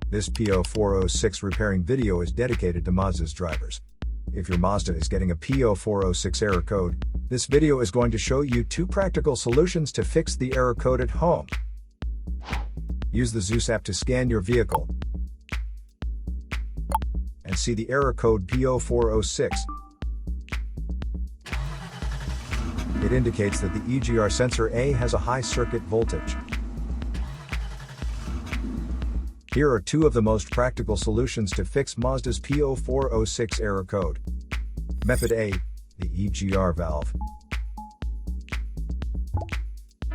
This P0406 repairing video is dedicated to Mazda's drivers. If your Mazda is getting a P0406 error code, this video is going to show you 2 practical solutions to fix the error code at home. Use the Zeus app to scan your vehicle and see the error code P0406. It indicates that the EGR sensor A has a high circuit voltage. Here are 2 of the most practical solutions to fix Mazda's P0406 error code. Method A, the EGR valve.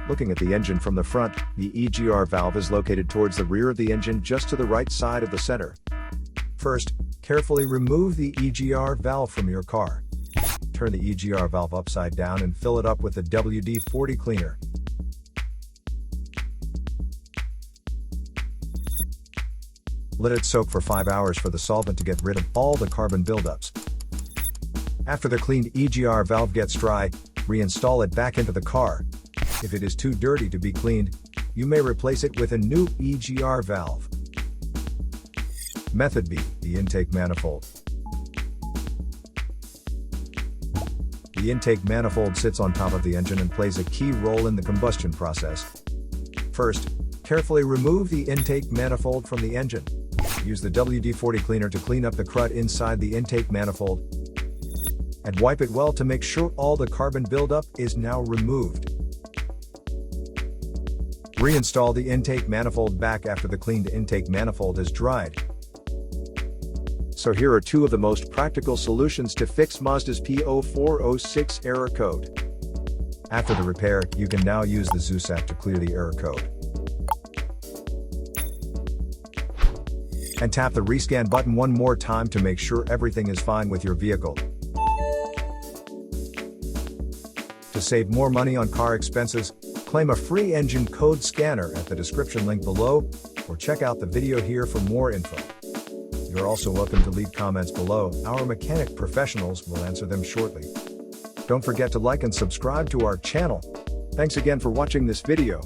Looking at the engine from the front, the EGR valve is located towards the rear of the engine just to the right side of the center. First, carefully remove the EGR valve from your car. Turn the EGR valve upside down and fill it up with the WD-40 cleaner. Let it soak for 5 hours for the solvent to get rid of all the carbon buildups. After the cleaned EGR valve gets dry, reinstall it back into the car. If it is too dirty to be cleaned, you may replace it with a new EGR valve. Method B, the intake manifold. The intake manifold sits on top of the engine and plays a key role in the combustion process. First, carefully remove the intake manifold from the engine. Use the WD-40 cleaner to clean up the crud inside the intake manifold, and wipe it well to make sure all the carbon buildup is now removed. Reinstall the intake manifold back after the cleaned intake manifold is dried. So here are 2 of the most practical solutions to fix Mazda's P0406 error code. After the repair, you can now use the Zeus app to clear the error code. And tap the rescan button one more time to make sure everything is fine with your vehicle. To save more money on car expenses, claim a free engine code scanner at the description link below, or check out the video here for more info. You're also welcome to leave comments below. Our mechanic professionals will answer them shortly. Don't forget to like and subscribe to our channel. Thanks again for watching this video.